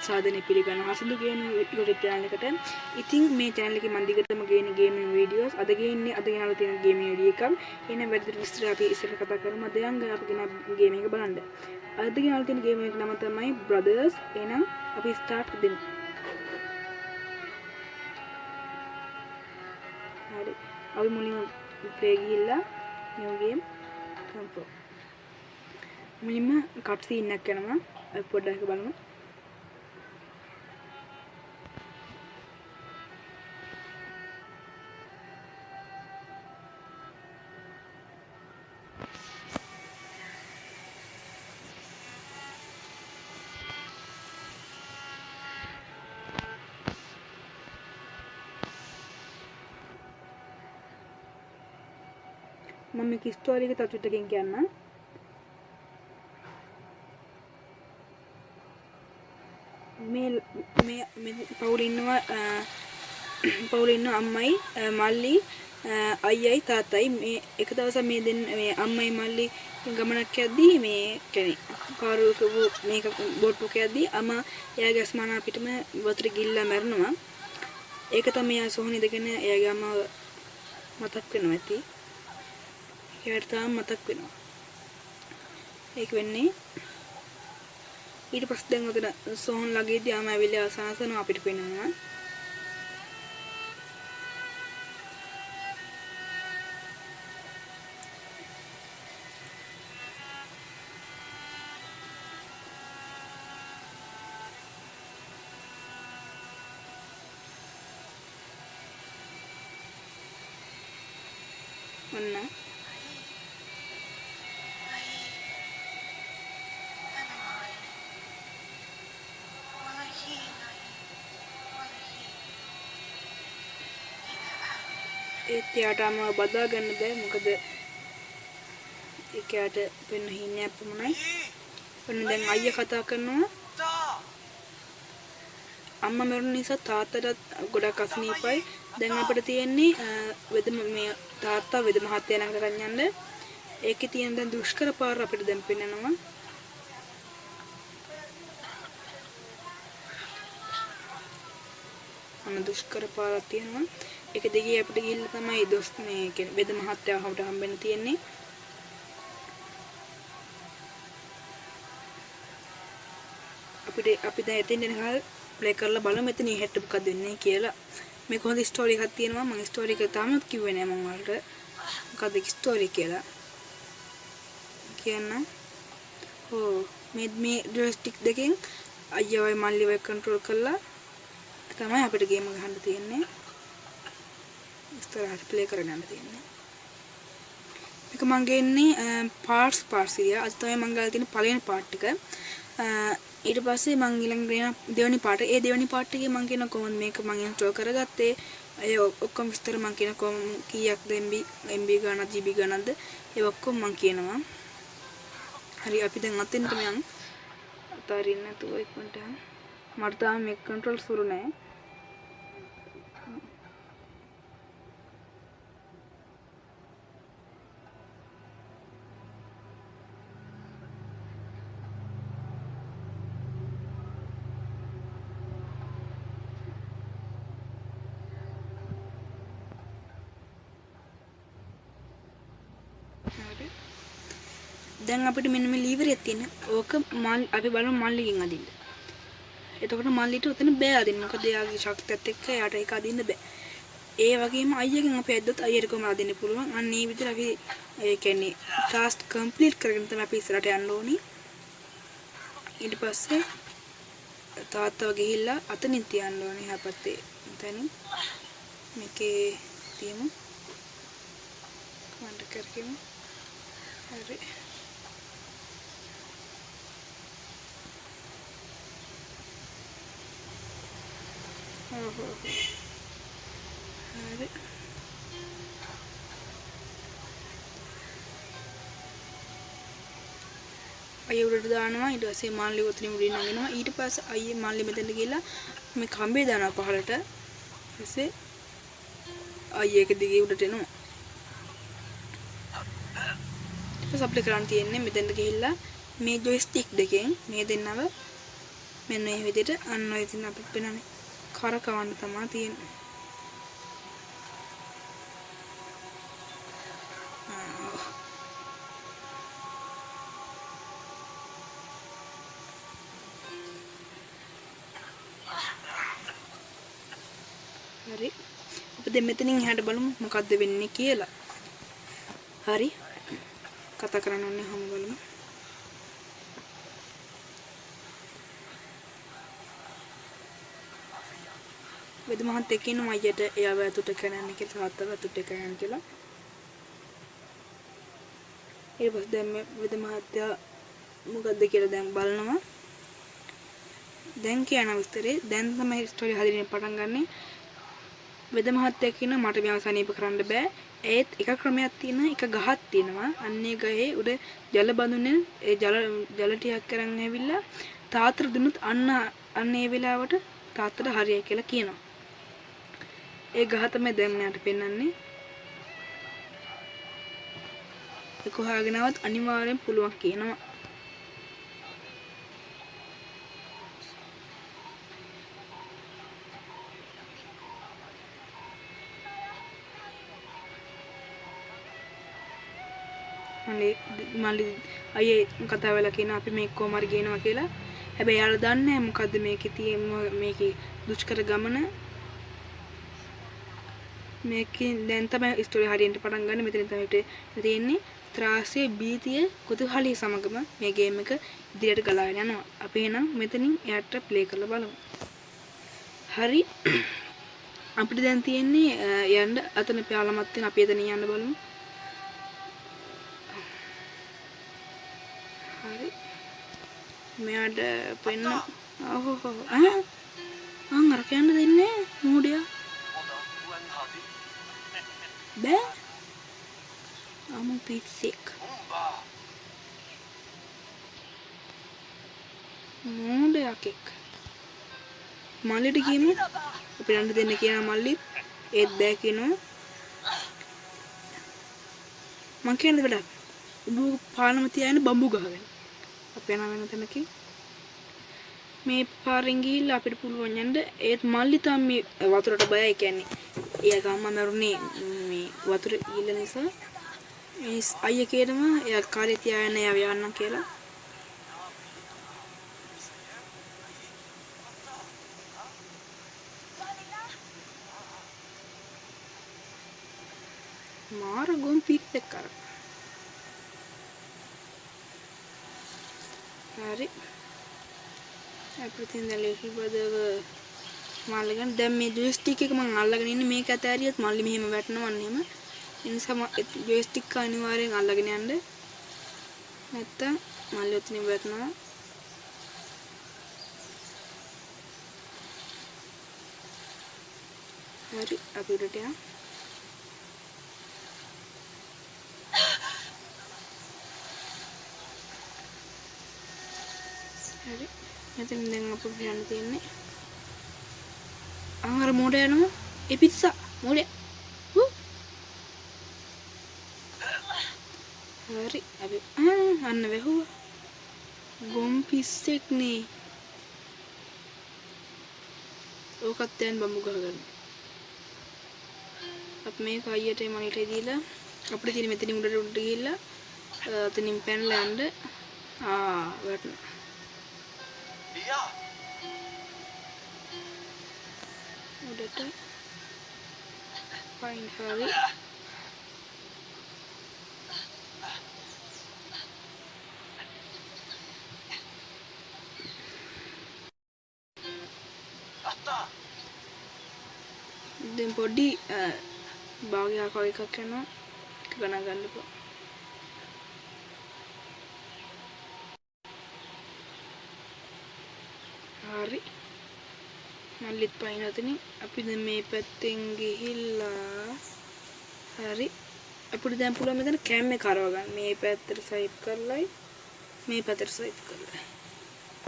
සාදනය පිළිගන්නවා. හසිඳු gaming YouTube channel එකට. ඉතින් මේ channel එකේ මම දිගටම ගේන ගේමින් වීඩියෝස් අද ගේන්නේ අද ගෙනල්ලා තියෙන ගේමින් වීඩියෝ එකක්. එහෙනම් වැඩිදුර විස්තර අපි ඉස්සරහ කතා කරමු. අද යන් අපි ගෙන ගේමින් එක බලන්න. අද ගෙනල්ලා තියෙන ගේමින් එක නම තමයි Brothers. එහෙනම් අපි start දෙමු. හරි. අපි මුලින්ම play ගිහිල්ලා new game tempo. මුලින්ම cut scene එකක් කරනවා. අපි පොඩ්ඩක් බලමු. මම මේක ස්ටෝරි එක තත්ත්වයකින් කියන්න. මේ පවුලේ ඉන්නවා අම්මයි මල්ලි අයියයි තාත්තයි මේ එක දවසක් මේ අම්මයි මල්ලි ගමනක් යද්දී මේ කියන්නේ කාරුවක මේක බොට්ටුක යද්දී අම්මා එයාගේ අස්මානා පිටම වතුර ගිල්ලා මැරෙනවා. ඒක තමයි එයා සෝහන ඉඳගෙන එයාගේ අම්මාව මතක් වෙනවා ඇති. ඒකට තාම මතක් වෙනවා. ඒක වෙන්නේ ඊට පස්සේ දැන් උතන සෝහන් ළඟදී ආම ඇවිල්ලා අසනසන අපිට පේනවා. ඔන්න ඒත් යාටම බදා ගන්න බෑ මොකද ඒකයට වෙන හිණයක් පමණයි. ඔන්න දැන් අයියා කතා කරනවා. අම්මා මරුණ නිසා තාත්තටත් ගොඩක් අසනීපයි. දැන් අපිට තියෙන්නේ මේ තාත්තා වෙද මහත්තයා ළඟට අරන් යන්න. ඒකේ තියෙන දැන් දුෂ්කර පාර අපිට දැන් පෙන්නනවා. අන්න දුෂ්කර පාරක් තියෙනවා. ඒක දිගේ අපිට ගිහිල්ලා තමයි දොස් මේ කියන්නේ වෙද මහත්තයා හවට හම්බෙන්න තියෙන්නේ. අපි දැන් එතෙන් යනකල් ප්ලේ කරලා බලමු මෙතන ඉහෙට මොකද වෙන්නේ කියලා. මේක හොඳ ස්ටෝරි එකක් තියෙනවා. මම ස්ටෝරි එක තාමත් කිව්වේ නෑ මම වලට. මොකද ස්ටෝරි කියලා. කියන්න. මේ ජොයිස්ටික් දෙකෙන් අයියවයි මල්ලිවයි කන්ට්‍රෝල් කරලා තමයි අපිට ගේම් එක ගහන්න තියෙන්නේ. ඉස්සරහට ප්ලේ කරගෙන යන්න තියෙන්නේ. මේක මම ගේන්නේ පාර්ට්ස් ඉරියා. අද තමයි මම ගාලා තියෙන පළවෙනි පාර්ට් එක. ඊට පස්සේ මම ඊළඟ ගේන දෙවෙනි පාර්ට් එක. ඒ දෙවෙනි පාර්ට් එකේ මම කියන කොහොමද මේක මම ඉන්ස්ටෝල් කරගත්තේ. ඒ ඔක්කොම විස්තර මම කියන කොහොම කීයක්ද MB ගානක් GB ගානක්ද ඒ ඔක්කොම මම කියනවා. හරි අපි දැන් අතෙන්ට යමු. අතාරින්න නැතුව ඉක්මනට යමු. මට තාම මේක කන්ට්‍රෝල් සුරු නැහැ. දැන් අපිට මෙන්න මේ ලීවර් එකක් තියෙන. ඕක අපි බලමු මල්ලිගෙන් අදින්න. එතකොට මල්ලිට උතන බෑ අදින්න. මොකද එයාගේ ශක්තියත් එක්ක එයාට ඒක අදින්න බෑ. ඒ වගේම අයියගෙන් අපි ඇද්දොත් අයියට කොහොමද අදින්න පුළුවන්. අන්න ඒ විදිහට අපි ඒ කියන්නේ ටාස්ක් කම්ප්ලීට් කරගෙන තමයි අපි ඉස්සරහට යන්න ඕනි. ඊට පස්සේ තාත්තව ගිහිල්ලා අතනින් තියන්න ඕනේ හැපත්තේ. එතනින් මේකේ තියමු. කමාන්ඩ් කරගෙන හරි. හරි. අයිය උඩට දානවා. ඊට පස්සේ මාල්ලි උතනින් උඩින් නගිනවා. ඊට පස්සේ අයියේ මාල්ලි මෙතනට ගිහලා මේ කම්බේ දානවා පහළට. ඊපස්සේ අයියේ එක දිගේ උඩට එනවා. ඊට පස්සේ අපිට කරන්න තියෙන්නේ මෙතනට ගිහිල්ලා මේ ජොයිස්ටික් දෙකෙන් මේ දෙන්නව මෙන්න මේ විදිහට අන්න ඔය ඉතින් අපිට වෙනනේ කරකවන්න තමයි තියෙන්නේ. හරි. අපි දැන් මෙතනින් එහාට බලමු මොකද්ද වෙන්නේ කියලා. හරි. කතා කරන්න ඕනේ හැම බලමු. වෙද මහත් එක්කින මයියට එයාව ඇතුට කරන්න කියලා තාත්තව ඇතුට කරන්න කියලා. ඊට පස්සේ දැන් මේ වෙද මහත්තයා මොකද්ද කියලා දැන් බලනවා. දැන් කියන විස්තරේ දැන් තමයි ස්ටෝරි හදින්න පටන් ගන්නෙ. වෙද මහත්තයා කියන මට මෙයාව සනීප කරන්න බෑ. ඒත් එක ක්‍රමයක් තියෙනවා, එක ගහක් තියෙනවා. අන්නේ ගහේ උඩ ජල බඳුනේ ඒ ජල ටිකක් කරන් ඇවිල්ලා තාත්තට දුන්නොත් අන්න ඒ වෙලාවට තාත්තට හරියයි කියලා කියනවා. ඒ ගහ තමයි දැන් මෙයාට පෙන්වන්නේ. ඒක හොයාගෙනවත් අනිවාර්යෙන් පුළුවන් කියනවා. මල්ලි අයියේ කතා වෙලා කියන අපි මේක කොහොම හරි ගේනවා කියලා. හැබැයි යාළුවා දන්නේ නැහැ මොකද්ද මේකේ තියෙන මේකේ දුෂ්කර ගමන. මේකේ දැන් තමයි ස්ටෝරි හරියට පටන් ගන්න. මෙතන තමයි තියෙන්නේ ත්‍රාසයේ බීතිය කුතුහලයේ සමගම මේ ගේම් එක ඉදිරියට ගලාගෙන යනවා. අපි එහෙනම් මෙතනින් එයාට ප්ලේ කරලා බලමු. හරි. අපිට දැන් තියෙන්නේ යන්න අතන පයාලමක් තියෙන අපි එතන යන්න බලමු. හරි. මෙයාට පෙන්න ඔහො අර කියන්න දෙන්නේ මූඩියා. බෑ. I'm a bit sick. මූඩයා කෙක්. මල්ලිට කියමු. අපි යන්න දෙන්න කියන මල්ලි ඒත් බෑ කියනවා. මං කියන්නේ වැඩක්. උඹ පානම තියාගෙන බම්බු ගහගෙන. අපි යන වෙන තැනකින් මේ පාරෙන් ගිහිල්ලා අපිට පුළුවන් යන්න. ඒත් මල්ලි තාම මේ වතුරට බයයි කියන්නේ. එයා ගම්ම මරුනේ මේ වතුර ඊළ නිසා. මේ අයියා කියනවා එයා කාර්යය තියාගෙන එයා යන්නම් කියලා. මාර ගොම් පිස්සෙක් කර. හරි. අපිට දැන් ලේසි බදව මල්ලිගන් දැන් මේ ජොයිස්ටික් එක මම අල්ලගෙන ඉන්නේ මේක ඇතෑරියත් මල්ලි මෙහෙම වැටෙනවා නේම. ඒ නිසා මම ජොයිස්ටික් අනිවාර්යෙන් අල්ලගෙන යන්න. නැත්තම් මල්ලි ඔතනින් වැටෙනවා. හරි අපි උඩට යමු. හරි. මෙතන දැන් අපිට යන්න තියෙන්නේ. අර මොඩ යනවා. ඒ පිස්සා මොඩ. හරි. අපි අන්න වැහුවා. ගොම් පිස්සෙක් නේ. ඕකත් දැන් බම්බු ගහගන්න. අපි මේක අයියට මනිට දීලා අපිට තියෙන මෙතනින් උඩට ගිහිල්ලා අතනින් පැනලා යන්න. වැටුණා. උඩට පයින් හරි. දැන් පොඩි භාගයක් වගේ එකක් කරනවා. ඒක ගණන් ගන්නකො. හරි. මල්ලිත් පයින් අතනින් අපි දැන් මේ පැත්තෙන් ගිහිල්ලා හරි. අපිට දැන් පුළුවන් මෙතන කැම් එක කරව ගන්න. මේ පැත්තට ස්වයිප් කරලායි මේ පැත්තට ස්වයිප් කරලා.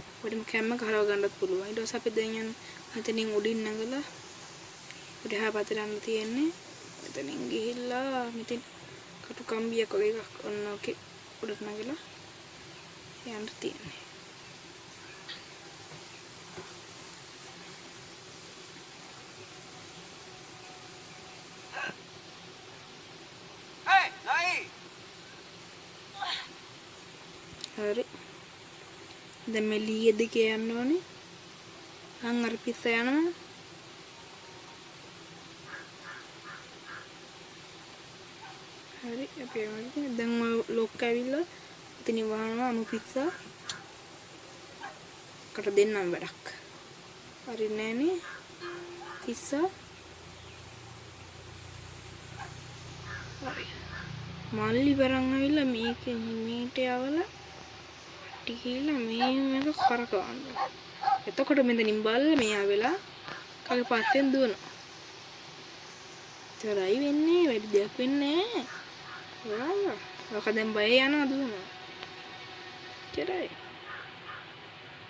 අපිට කැම් එක කරව ගන්නත් පුළුවන්. ඊට පස්සේ අපි දැන් යන මෙතනින් උඩින් නැගලා උඩහා පැත්තට යන්න තියෙන්නේ. මෙතනින් ගිහිල්ලා මෙතන කටු කම්බියක් වගේ එකක් ඔන්න ඔකේ උඩට නැගලා යන්න තියෙන්නේ. දැන් මේ ලීයේ දෙකේ යන්න ඕනේ. අර පිස්සා යනවා. හරි අපි යනවා. දැන් ලොක් ඇවිල්ලා ඉතින් වහනවා අමු පිස්සා. කට දෙන්නම් වැඩක්. හරි නෑනේ. පිස්සා. හරි. මල්ලි වරන් ඇවිල්ලා මේකෙන් මේට යවලා ටිකීලා මේක කරකවන්න. එතකොට මෙතනින් බල්ලා මෙයා වෙලා කගේ පස්සෙන් දුවනවා. තරයි වෙන්නේ වැඩි දෙයක් වෙන්නේ නැහැ. ඔක දැන් බය යනවා දුවනවා. තරයි.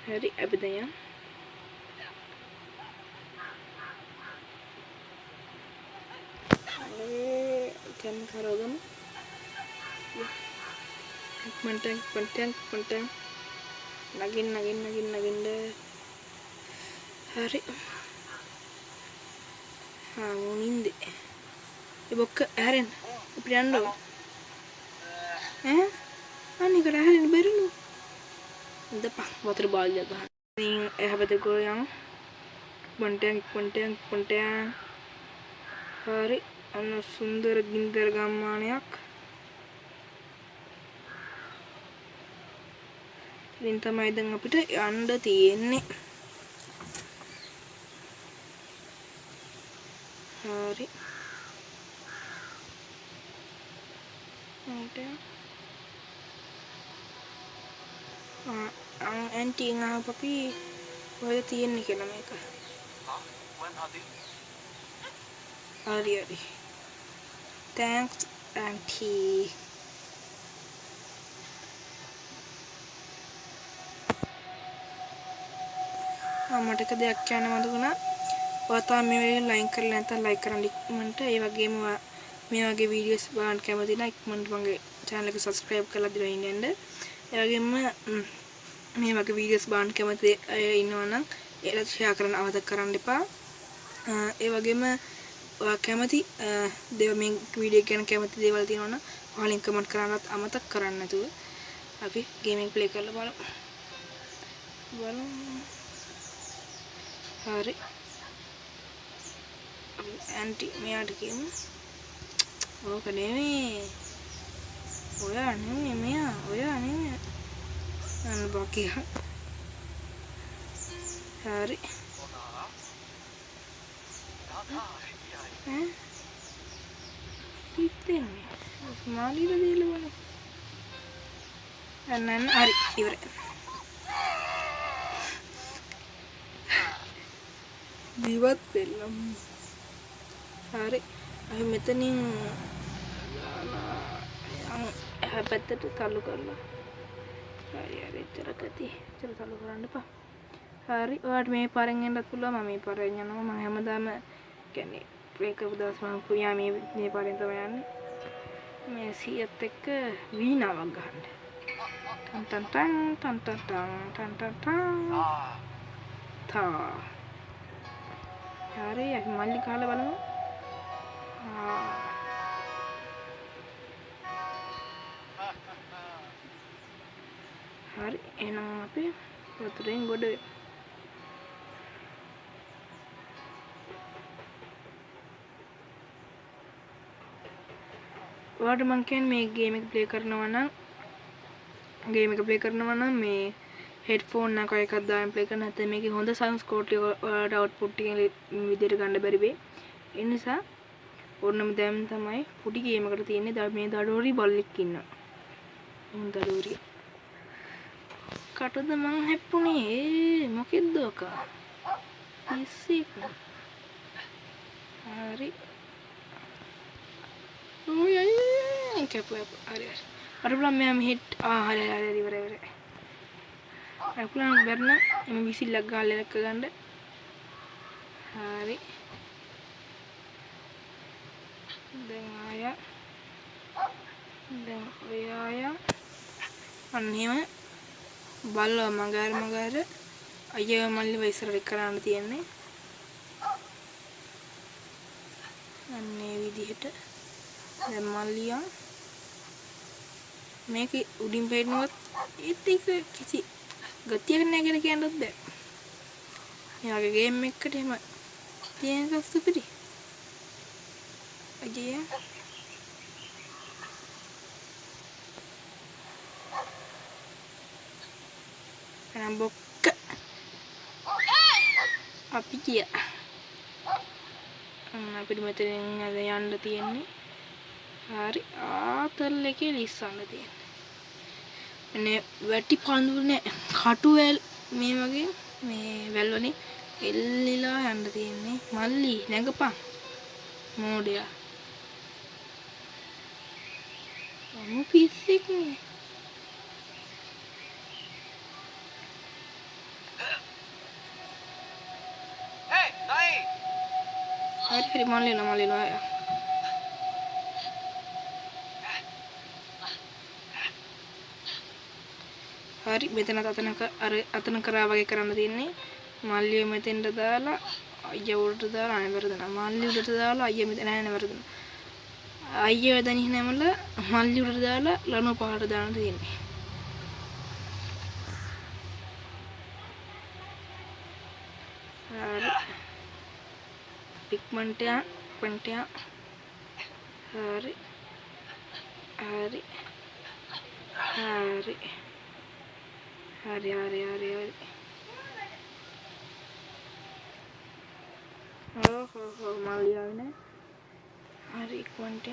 හරි අපි දැන් යමු. කැම කරගමු. ඉක්මනට නගින්න. හරි. මුනින්ද. බොක්ක හැරෙන්න. අපිට යන්න ඕන. අනේ කර හැරෙන්න බැරිලු. ඉඳපන් වතුර බාල්දියක් ගන්න. ඉතින් එහා පැත්තේ ගෝ යමු. ඉක්මනට. හරි. අන්න සුන්දර ගින්දර ගම්මානයක්. ඉතින් තමයි දැන් අපිට යන්න තියෙන්නේ. හරි. आंटी यहाँ पपी वो तीन निकला मैं का अरे थैंक्स आंटी මට එක දෙයක් කියන්න මතකුණා. ඔයා තාම මේ වීඩියෝ ලයික් කරලා නැත්නම් ලයික් කරන්න ඉක්මනට. ඒ වගේම මේ වගේ වීඩියෝස් බලන්න කැමති නම් ඉක්මනට මගේ channel එක subscribe කරලා දිනුවෙන්න ඉන්න. ඒ වගේම මේ වගේ වීඩියෝස් බලන්න කැමති අය ඉන්නවා නම් ඒකට share කරන්න අමතක කරන්න එපා. ඒ වගේම ඔයා කැමති මේ වීඩියෝ ගැන කැමති දේවල් තියෙනවා නම් ඔයාලෙන් කමෙන්ට් කරන්නත් අමතක කරන්න නැතුව අපි ගේමින් ප්ලේ කරලා බලමු. හරි. आंटी මෙයාට කියමු. ඕක නෙමෙයි. ඔයා නෙමෙයි මෙයා. ඔයා නෙමෙයි. අන්න බකිය. හරි. ඉතින්නේ. මාළිද දීලා බලන්න. අන්න හරි ඉවරයි. දිවත් වෙලම්. හරි. අපි මෙතනින් එහා පැත්තට තල්ලු කරලා. හරි එච්චරකදී. චල තල්ලු කරන්න එපා. හරි. ඔයාලට මේ පාරෙන් යන්නත් පුළුවන්. මම මේ පාරෙන් යනවා. මම හැමදාම කියන්නේ බ්‍රේක් කරපු දවස් මම පුයා මේ පාරෙන් තමයි යන්නේ. මේ සීයත් එක්ක වීණාවක් ගහන්න. ටන් තා. හරි අපි මල්ලි කාලා බලමු. හරි එහෙනම් අපි වතුරෙන් ගොඩ වෙමු. ඔයාලට මම කියන්නේ මේ ගේම් එක ප්ලේ කරනවා නම් මේ හෙඩ්ෆෝන් එකක් දාගෙන ප්ලේ කරන්න නැත්නම් මේකේ හොඳ සවුන්ඩ් ක්වොලිටි ඔයාලට අවුට්පුට් එකෙන් විදියට ගන්න බැරි වෙයි. ඒ නිසා ඕනම දැන් තමයි පොඩි ගේම් එකකට තියෙන්නේ මේ දඩෝරි බල්ලෙක් ඉන්නවා. දඩෝරි. කටද මං හැප්පුණේ මොකෙද්ද ඔක? පිස්සෙක්. හරි. ඔය අය කැපුවා. හරි. අර බලන්න මෙයා හිට හරි ඉවරයි. අකුලන් බර්න එම විසිල්ලක් ගාලා ලෙක්ක ගන්න. හරි. දැන් ඔය අය අන්නේම බල්ලව මගාර අයියව මල්ලිව ඉස්සරට කරන්න තියෙන්නේ. අන්නේ විදිහට දැන් මල්ලියා මේක උඩින් පෙන්නවත් ඒත් කිසි ගතියක් නැහැ කියලා කියන්නත් බෑ. මේ වගේ ගේම් එකකට එහෙම තියෙන එක සුපිරි. අයියේ. බොක්ක. අපි කියා. අපිට මෙතනින් අද යන්න තියෙන්නේ. හරි ආතල් එකේ ලිස්සන්න තියෙන්නේ. මේ වැටි පඳුරු නෑ කටු වැල් මේ වගේ මේ වැල් වලින් එල්ලිලා යන්න තියෙන්නේ. මල්ලි නැගපන්. මෝඩයා. අමු පිස්සෙක් නේ. හරි මල්ලි නෝ හරි මෙතන අතන කරා වගේ කරන්න තියෙන්නේ. මල්ලිය මෙතෙන්ට දාලා අයියා උඩට දාලා අනේ වරදන. මල්ලි උඩට දාලා අයියා මෙතන නෑ වරදන. අයියා එතනින් නැමලා මල්ලි උඩට දාලා ලනු පහට දාන්න තියෙන්නේ. හරි. පික්මන්ට් යා හරි. හරි. හරි. හරි. ඕ මල්ලි ආවේ නෑ. හරි ඉක්මනට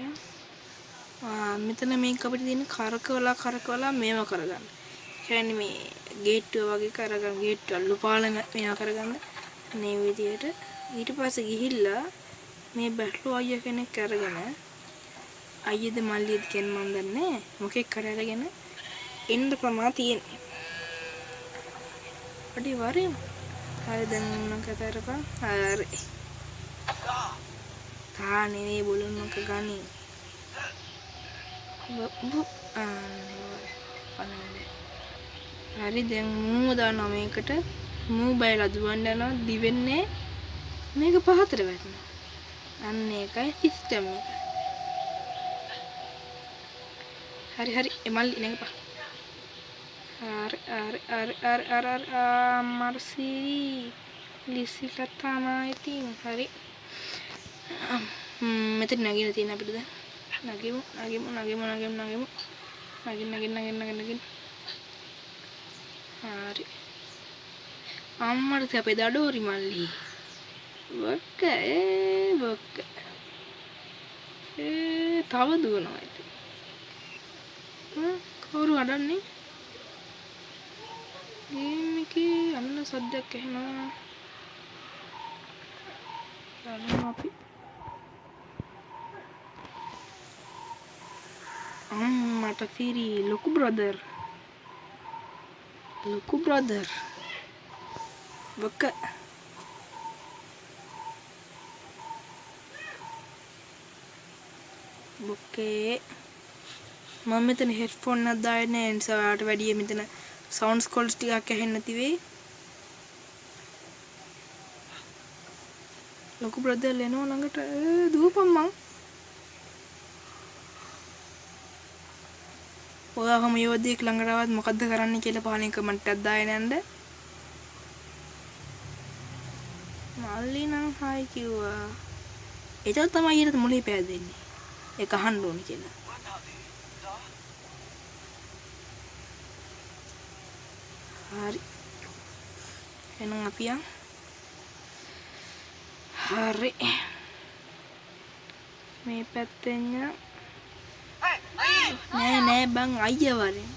මෙතන මේක අපිට තියෙන කරකවලා මේව කරගන්න. කියන්නේ මේ ගේට්ටුව වගේ කරගන්න ගේට්ටුව අල්ලු පාලම මේව කරගන්න මේ විදියට. ඊට පස්සේ ගිහිල්ලා මේ බැටළු අයියා කෙනෙක් අරගෙන අයියද මල්ලියද කියන මන් දන්නේ මොකෙක් කර අරගෙන එන්න තමයි තියෙන්නේ. අඩි වරේ. හරි දැන් මම කතා කරපන්. හරි. තානේ මේ බලන්නක ගනි. හරි දැන් මූ දානවා මේකට. මූ බයලා දුවන්න යනවා දිවෙන්නේ මේක පහතට වැටෙනවා. අන්න ඒකයි සිස්ටම් එක. හරි එමල්ලි නැගපන්. හරි මර්සි ලිසිලා තමයි ඉතින් හරි. මෙතන නැගින තියෙන අපිට දැන්. නගිමු. නගින්න. හරි. අම්මට අපේ දඩෝරි මල්ලි. බොක්ක. තව දුවනවා ඉතින්. කවුරු අඩන්නේ? ගේම් එකේ අන්න සද්දයක් ඇහෙනවා. අපි අම්මට සිරි ලොකු බ්‍රදර් බොක්ක බොක්කේ මම මෙතන හෙඩ්ෆෝන් එකක් දාගෙන නැහැ නිසා ඔයාලට වැඩිය මෙතන සවුන්ඩ්ස් කෝල්ස් ටිකක් ඇහෙන්නේ නැති වෙයි. ලොකු බ්‍රදර් ලෙනෝ ළඟට දුවපන් මං. ඔයා හැම යෝධයෙක් ළඟට ආවත් මොකද්ද කරන්න කියලා පහලින් කමෙන්ට් එකක් දාගෙන යන්න. මල්ලි නම් හායි කිව්වා. ඒක තමයි ඊට මුලින් පෑදෙන්නේ. ඒක අහන්න ඕනේ කියලා. හරි. එහෙනම් අපි යන්. හරි. මේ පැත්තෙන් නෑ බං අයියා වරේ.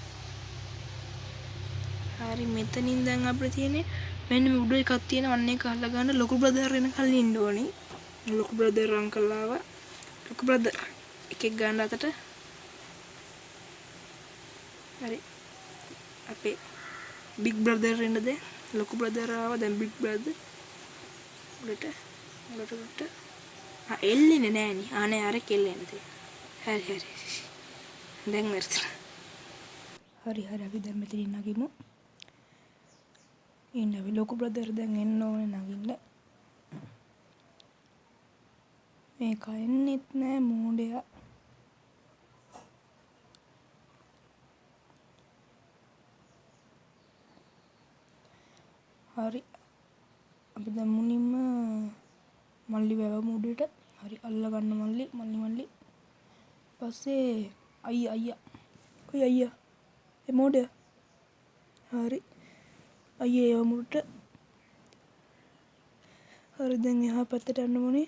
හරි මෙතනින් දැන් අපිට තියෙන්නේ මෙන්න මේ උඩ එකක් තියෙන අන්න එක අල්ල ගන්න ලොකු බ්‍රදර් එනකල් ඉන්න ඕනි. ලොකු බ්‍රදර් අංකල් ආවා. ලොකු බ්‍රදර් එකෙක් ගන්න අතට. හරි. අපේ බිග් බ්‍රදර් එන්නද? ලොකු බ්‍රදර් ආවා දැන් බිග් බ්‍රදර්. උඩට එල්ලෙන්නේ නෑනේ. ආනේ අර කෙල්ලෙන්නේ තියෙන්නේ. හරි. දැන් මර්සලා. හරි අපි දැන් මෙතනින් නගිමු. ඉන්න අපි ලොකු බ්‍රදර් දැන් එන්න ඕනේ නගින්න. මේක එන්නෙත් නෑ මෝඩයා. හරි අපි දැන් මුලින්ම මල්ලි වැව මුඩට හරි අල්ල ගන්න මල්ලි පස්සේ අයියා ඔය අයියා ඒ මොඩය හරි අයියා ඒව මුඩට හරි දැන් එහා පැත්තට යන්න ඕනේ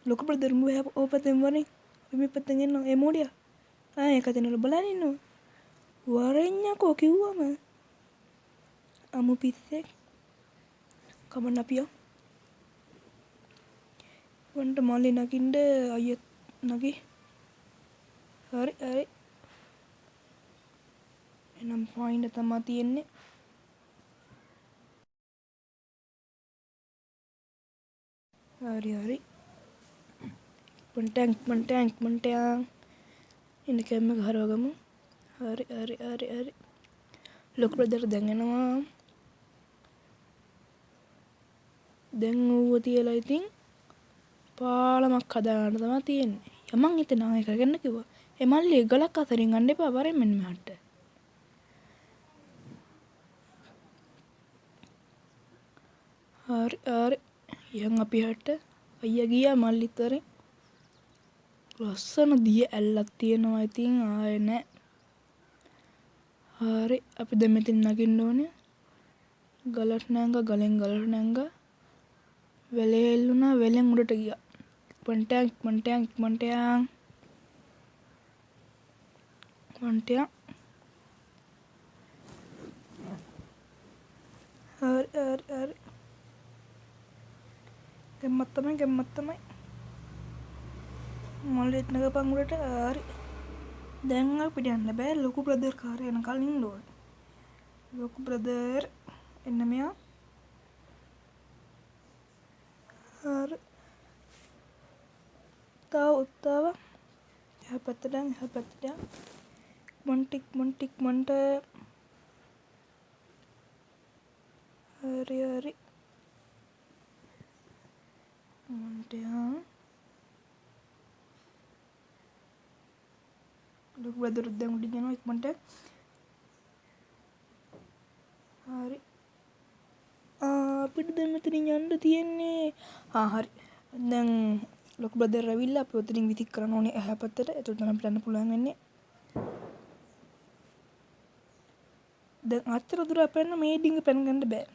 ලොකු බ්‍රදර් මුව ඕ පැත්තෙන් වරෙන් අපි මේ පැත්තෙන් එන්න ඒ මොඩියා ඒක තැනල බලන් ඉන්නවා වරෙන්යකෝ කිව්වම අමු පිස්සෙක් කමන්න අපියෝ වන්ට මල්ලි නකින්ඩ අයියත් නගි හරි එනම් පොයින්ට තමා තියෙන්නේ හරි මන්ටෑන්ක් එන්න කැම්ම හරවගමු හරි ලොකු බ්‍රදර් දැන්ගෙනවා දැන් ඌව තියලා ඉතින් පාලමක් හදාගන්න තමා තියෙන්නේ යමන් එතන එක ගන්න කිව්වා ඒ මල්ලි ගලක් අතරින් ගන්න එපා වරෙන් මෙන්න මෙහාට හරි යන් අපි හට අයියා ගියා මල්ලිත් වරෙන් ලස්සන දිය ඇල්ලක් තියෙනවා ඉතින් ආයේ නෑ හරි අපි දැන් මෙතන නගින්න ඕනේ ගලට නැංග ගලෙන් ගලට නැංග වෙලේ එල්ලුණා වෙලෙන් උඩට ගියා ඉක්මනට හරි ගැම්මත් තමයි මල්ලිත් නගපන් උඩට හරි දැන් අපිට යන්න බෑ ලොකු බ්‍රදර් කාර් යනකල් ඉන්න ඕනේ ලොකු බ්‍රදර් එන්න මෙයා හරි උත්තාව එහා පැත්තට ඉක්මනට හරි ලොකු බ්‍රදර් දැන් උඩින් යනවා ඉක්මනට හරි අපිට දැන් මෙතනින් යන්න තියෙන්නේ හරි දැන් ලොකු බ්‍රදර් ඇවිල්ලා අපි ඔතනින් විසික් කරන්න ඕනේ එහා පැත්තට එතකොට තමයි අපිට යන්න පුළුවන් වෙන්නේ දැන් අච්චර දුර අපෙන්න මේ ඩිංග පැන ගන්න බෑ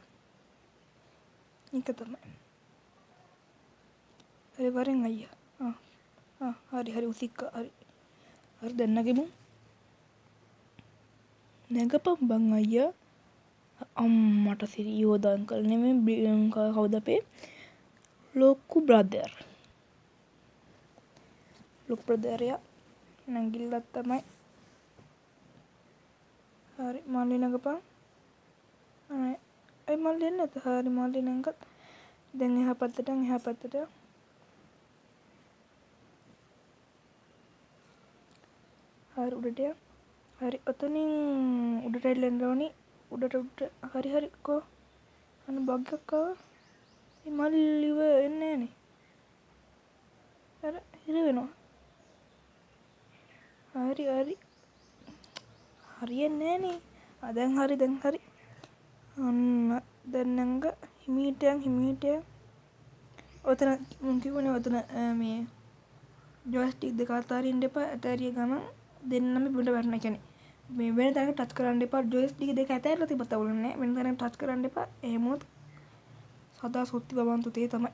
ඒක තමයි හරි වරෙන් අයියා හරි උසික්ක හරි දැන් නැගෙමු නැගපම් බං අයියා අම්මට සිරියෝද අංකල් නෙමෙයි කවුද අපේ ලොකු බ්‍රදර්යා නැගිල්ලක් තමයි හරි මල්ලි නැගපන් අය මල්ලි එන්නේ නැත හරි මල්ලි නැගගත් දැන් එහා පැත්තට හරි උඩට හරි ඔතනින් උඩට එල්ලෙන්න ඕනි උඩට හරි කෝ අන්න බග් එකක් ආවා මේ මල්ලිව එන්නේ නෑනේ අර හිර වෙනවා හරියන්නේ නෑනේ දැන් හරි අන්න දැන් නැංග හිමීට ඔතන මුන් කිව්වනේ ඔතන මේ ජොයිස්ටික් දෙක අතරින් එපා ඇතරිය ගමන් දෙන්නම බිමට වැටෙනවා කියන්නේ මේ වෙන තැනක ටච් කරන්න එපා ජොයිස්ටික් දෙක ඇතැරලා තිබ්බත් අවුලක් නෑ වෙන තැනක ටච් කරන්න එපා එහෙම වුණොත් සදා සොත්ති බබන්තු තේ තමයි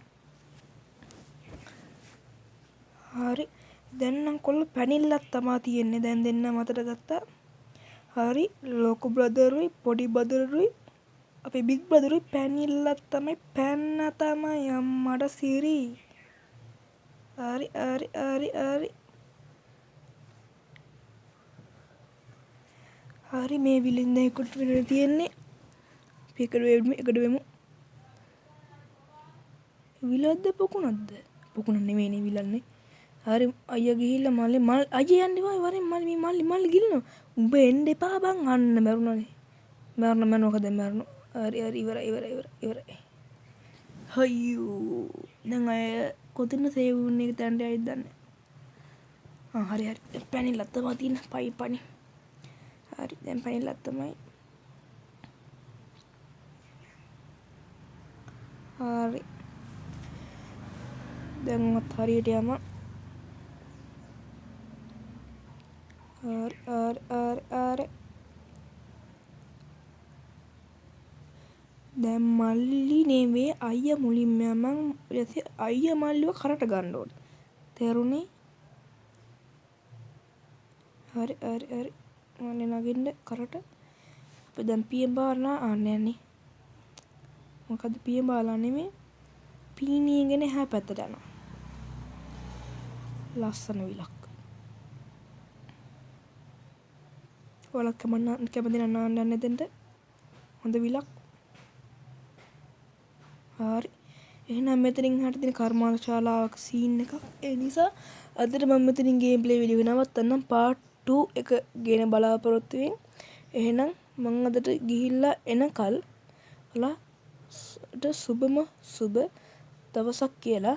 හරි දැන් නම් කොල්ල පැනිල්ලක් තමා තියෙන්නේ දැන් දෙන්න මතට ගත්තා හරි ලොකු බ්‍රදරුයි පොඩි බ්‍රදරුයි අපේ බිග් බ්‍රදරුයි පැනිල්ලක් තමයි පැන්න තමයි අම්මට සිරි හරි මේ විලින් දැන් එකට වෙන්න තියෙන්නේ අපි එකට වෙමු විලක්ද පොකුණක් නෙමෙයිනේ විලන්නේ හරි අයියා ගිහිල්ලා මල් අයියා යන්න එපා වරෙන් මල්ලි ගිලිනවා උඹ එන්න එපා බං අන්න මැරුණානේ මැරුණා හරි ඉවරයි හයියෝ දැන් අය කොතන සේව් වුනේ එක තැනට ඇවිත් දන්නේ හරි පැනිල්ලක් තමයි තියෙන පනි හරි දැන් පැනිල්ලක් තමයි හරි. දැන්වත් හරියට යම. හරි. දැන් මල්ලි නෙවෙයි අයියා මුලින්ම යමන් ඊට අයියා මල්ලිව කරට ගන්න ඕනේ. තේරුණේ? හරි. මල්ලි නගින්න කරට. අපි දැන් පියෙන් බාරලා ආන්නේ. මොකද පියෙන් බාලා නෙමෙයි. පීනියගෙන එහා පැත්තට යනවා. ලස්සන විලක්. ඔයාලා කැමති නම් නාන්න යන්න එතෙන්ට. හොඳ විලක්. හරි. එහෙනම් මෙතනින් එහාට තියෙන කර්මාන්ත ශාලාවක සීන් එක. ඒ නිසා අදට මම මෙතනින් ගේම් ප්ලේ වීඩියෝ එක නවත්තන්නම්. පාර්ට් 2 එක ගෙන බලාපොරොත්තු වෙමින්. එහෙනම් මම අදට ගිහිල්ලා එනකල් ඔයාලට සුබ දවසක් කියලා